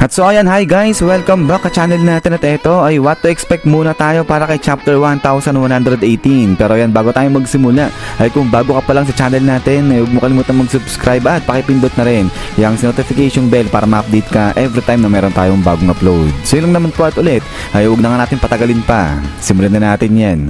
At so ayan, hi guys, welcome back sa channel natin at ito ay what to expect muna tayo para kay chapter 1118. Pero ayan, bago tayo magsimula ay kung bago ka pa lang sa channel natin ay huwag mo kalimutan mag-subscribe at pakipindot na rin yung notification bell para ma-update ka every time na meron tayong bagong upload. So yun lang naman po at ulit ay huwag na nga natin patagalin pa, simulan na natin yan.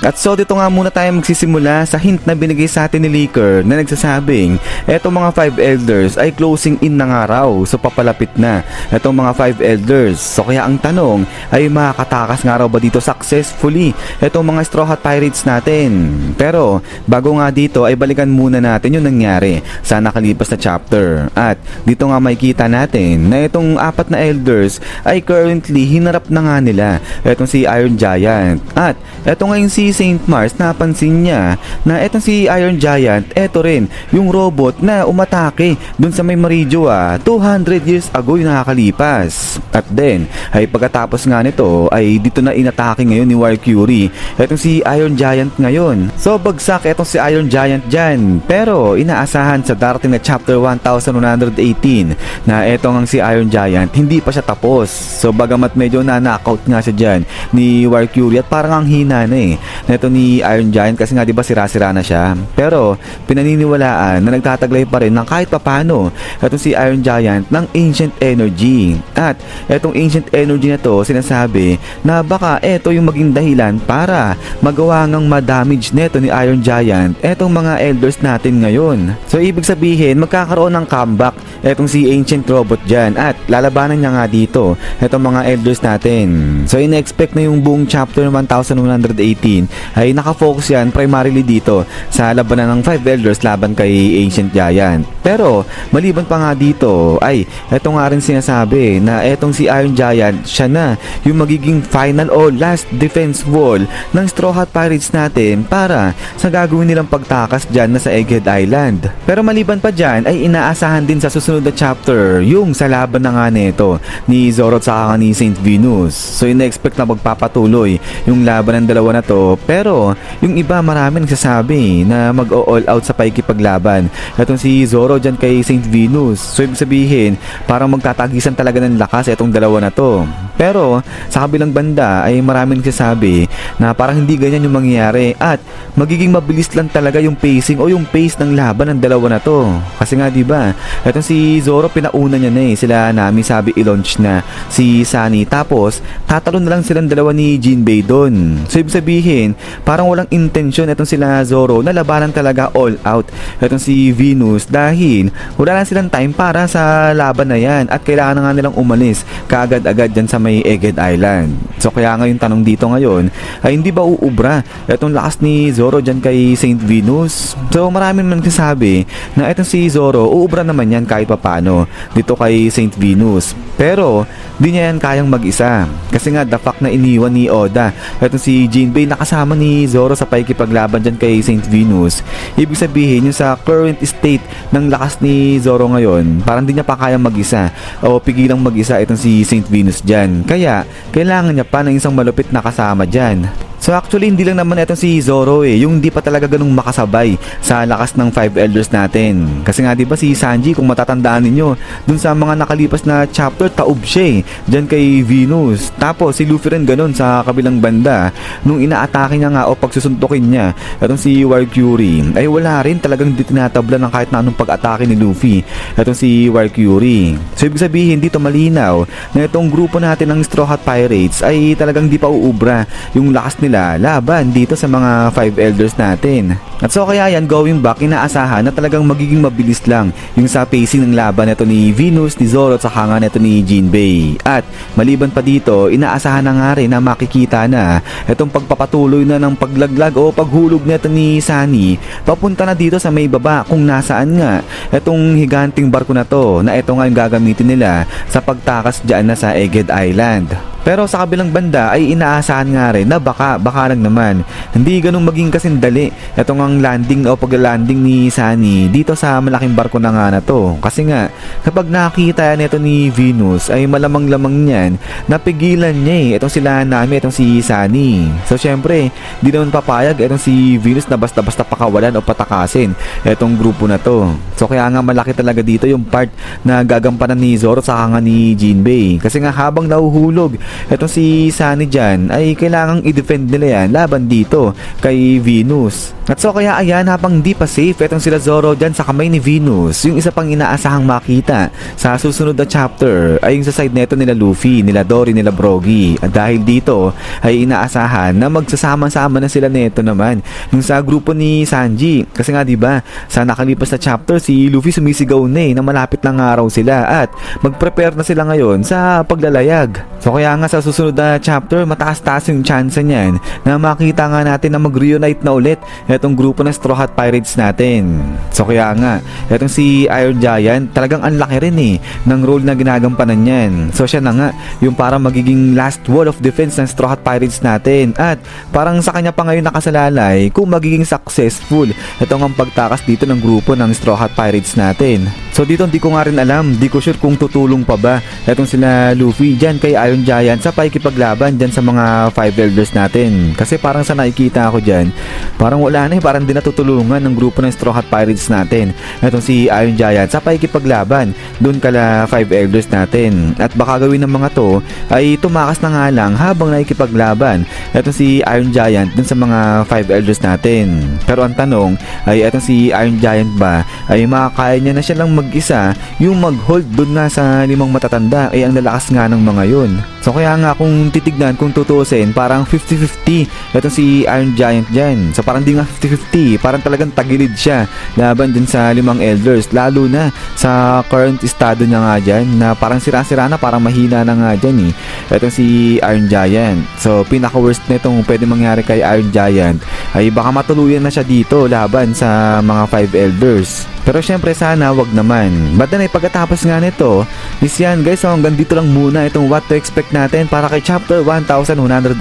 At so dito nga muna tayo magsisimula sa hint na binigay sa atin ni Licker na nagsasabing etong mga 5 elders ay closing in na nga raw, so papalapit na etong mga 5 elders. So kaya ang tanong ay makakatakas nga raw ba dito successfully etong mga Straw Hat Pirates natin. Pero bago nga dito ay balikan muna natin yung nangyari sa nakalipas na chapter. At dito nga makikita natin na itong 4 na elders ay currently hinarap na nga nila etong si Iron Giant. At eto nga yung si Saint Mars, napansin niya na etong si Iron Giant, eto rin yung robot na umatake dun sa may Marijua 200 years ago yung nakakalipas. At then ay pagkatapos nga nito ay dito na inatake ngayon ni Valkyrie etong si Iron Giant ngayon. So bagsak etong si Iron Giant dyan, pero inaasahan sa darating na chapter 1118 na etong ang si Iron Giant hindi pa siya tapos. So bagamat medyo na-knockout nga siya dyan ni Valkyrie at parang ang hina na neto ni Iron Giant kasi nga diba sira-sira na siya, pero pinaniniwalaan na nagtataglay pa rin ng kahit papano etong si Iron Giant ng Ancient Energy. At etong Ancient Energy na to sinasabi na baka eto yung maging dahilan para magawa ngang ma-damage neto ni Iron Giant etong mga elders natin ngayon. So ibig sabihin magkakaroon ng comeback etong si Ancient Robot dyan at lalabanan niya nga dito etong mga elders natin. So ina-expect na yung buong chapter 1118 ay nakafocus yan primarily dito sa labanan ng 5 elders laban kay Ancient Giant. Pero maliban pa nga dito ay eto nga rin sinasabi na etong si Iron Giant siya na yung magiging final o last defense wall ng Straw Hat Pirates natin para sa gagawin nilang pagtakas dyan na sa Egghead Island. Pero maliban pa dyan ay inaasahan din sa susunod na chapter yung sa laban na nga nito ni Zoro at saka ni Saint Venus. So ina-expect na magpapatuloy yung laban ng dalawa na to, pero yung iba marami nagsasabi na mag-all out sa paikipaglaban etong si Zoro dyan kay Saint Venus. So ibig sabihin parang magtatagisan talaga ng lakas etong dalawa na to. Pero sa kabilang banda ay marami nagsasabi na parang hindi ganyan yung mangyayari at magiging mabilis lang talaga yung pacing o yung pace ng laban ng dalawa na to. Kasi nga diba etong si Zoro pinauna niya na sila Nami sabi i-launch na si Sunny, tapos tatalo na lang silang dalawa ni Jinbei doon. So ibig sabihin parang walang intensyon etong sila Zoro na labanan talaga all out etong si Venus dahil wala lang silang time para sa laban na yan at kailangan na nga nilang umalis kaagad-agad dyan sa may Egghead Island. So kaya nga yung tanong dito ngayon ay hindi ba uubra etong lakas ni Zoro dyan kay Saint Venus? So maraming nagsasabi na etong si Zoro uubra naman yan kahit papano dito kay Saint Venus, pero di niya yan kayang mag-isa kasi nga the fact na iniwan ni Oda etong si Jinbei nakasama ni Zoro sa paikipaglaban dyan kay Saint Venus. Ibig sabihin yung sa current state ng lakas ni Zoro ngayon parang di niya pa kayang mag-isa o pigilang mag-isa itong si Saint Venus dyan, kaya kailangan niya pa ng isang malupit na kasama dyan. So actually hindi lang naman itong si Zoro yung hindi pa talaga ganung makasabay sa lakas ng 5 elders natin. Kasi nga diba si Sanji, kung matatandaan ninyo dun sa mga nakalipas na chapter, taob siya dyan kay Venus. Tapos si Luffy rin ganun sa kabilang banda nung inaatake niya nga o pagsusuntukin niya itong si Valkyrie ay wala rin talagang di tinatabla ng kahit na anong pag-atake ni Luffy itong si Valkyrie. So ibig sabihin dito malinaw na itong grupo natin ng Straw Hat Pirates ay talagang di pa uubra yung lakas nila laban dito sa mga 5 elders natin. At so kaya yan, going back, inaasahan na talagang magiging mabilis lang yung sa pacing ng laban nito ni Venus, ni Zoro at saka nga nito ni Jinbei. At maliban pa dito, inaasahan na nga rin na makikita na itong pagpapatuloy na ng paglaglag o paghulog nito ni Sunny papunta na dito sa may baba kung nasaan nga itong higanting barko na to na ito nga yung gagamitin nila sa pagtakas dyan na sa Egghead Island. Pero sa kabilang banda ay inaasahan nga rin na baka lang naman hindi ganun maging kasindali itong ang landing o paglanding ni Sunny dito sa malaking barko na nga na to. Kasi nga kapag nakita nito ni Venus ay malamang-lamang niyan napigilan niya itong sila namin, itong si Sunny. So syempre di naman papayag itong si Venus na basta-basta pakawalan o patakasin itong grupo na to. So kaya nga malaki talaga dito yung part na gagampanan ni Zoro sa nga ni Jinbei. Kasi nga habang nahuhulog etong si Sunny dyan ay kailangang i-defend nila yan laban dito kay Venus. At so kaya ayan, habang di pa safe etong sila Zoro dyan sa kamay ni Venus, yung isa pang inaasahang makita sa susunod na chapter ay yung sa side neto nila Luffy, nila Dory, nila Brogy. At dahil dito ay inaasahan na magsasama-sama na sila neto naman yung sa grupo ni Sanji. Kasi nga diba sa nakalipas na chapter si Luffy sumisigaw na malapit lang araw sila at mag-prepare na sila ngayon sa paglalayag. So kaya nga sa susunod na chapter mataas-taas yung chance niyan na makita nga natin na mag-reunite na ulit etong grupo ng Straw Hat Pirates natin. So kaya nga etong si Iron Giant talagang ang laki rin ng role na ginagampanan niyan. So siya na nga yung parang magiging last wall of defense ng Straw Hat Pirates natin at parang sa kanya pa ngayon nakasalalay kung magiging successful etong ang pagtakas dito ng grupo ng Straw Hat Pirates natin. So dito hindi ko nga rin alam, di ko sure kung tutulong pa ba etong sila Luffy dyan kay Iron Giant sa pakikipaglaban dyan sa mga 5 elders natin. Kasi parang sa nakikita ako dyan, parang wala na parang di natutulungan ng grupo ng Straw Hat Pirates natin etong si Iron Giant sa pakikipaglaban dun kala 5 elders natin. At baka gawin ng mga to ay tumakas na nga lang habang nakikipaglaban etong si Iron Giant dun sa mga 5 elders natin. Pero ang tanong ay etong si Iron Giant ba ay makakaya niya na siya lang mag-isa yung mag-hold dun nga sa 5 matatanda ay ang lalakas nga ng mga yun. So kaya nga kung titignan, kung tutusin, parang 50-50 etong si Iron Giant dyan. So parang di nga 50-50, parang talagang tagilid siya laban din sa 5 elders, lalo na sa current estado niya nga dyan na parang sira-sira na, parang mahina na nga dyan etong si Iron Giant. So pinaka worst na itong pwede mangyari kay Iron Giant ay baka matuluyan na siya dito laban sa mga 5 elders. Pero syempre sana wag naman. But then ay pagkatapos nga nito is yan guys, so hanggang dito lang muna itong what to expect natin para kay chapter 1118.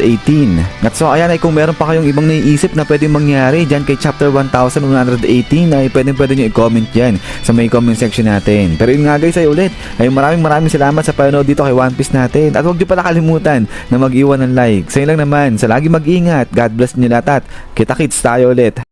At so ayan ay kung meron pa kayong ibang naiisip na pwedeng mangyari dyan kay chapter 1118 ay pwede nyo i-comment dyan sa may comment section natin. Pero yun nga guys ay ulit ay maraming salamat sa panonood dito kay One Piece natin. At huwag nyo pala kalimutan na mag-iwan ng like. Sa lang naman, sa lagi mag-ingat. God bless nyo lahat at kita-kits tayo ulit.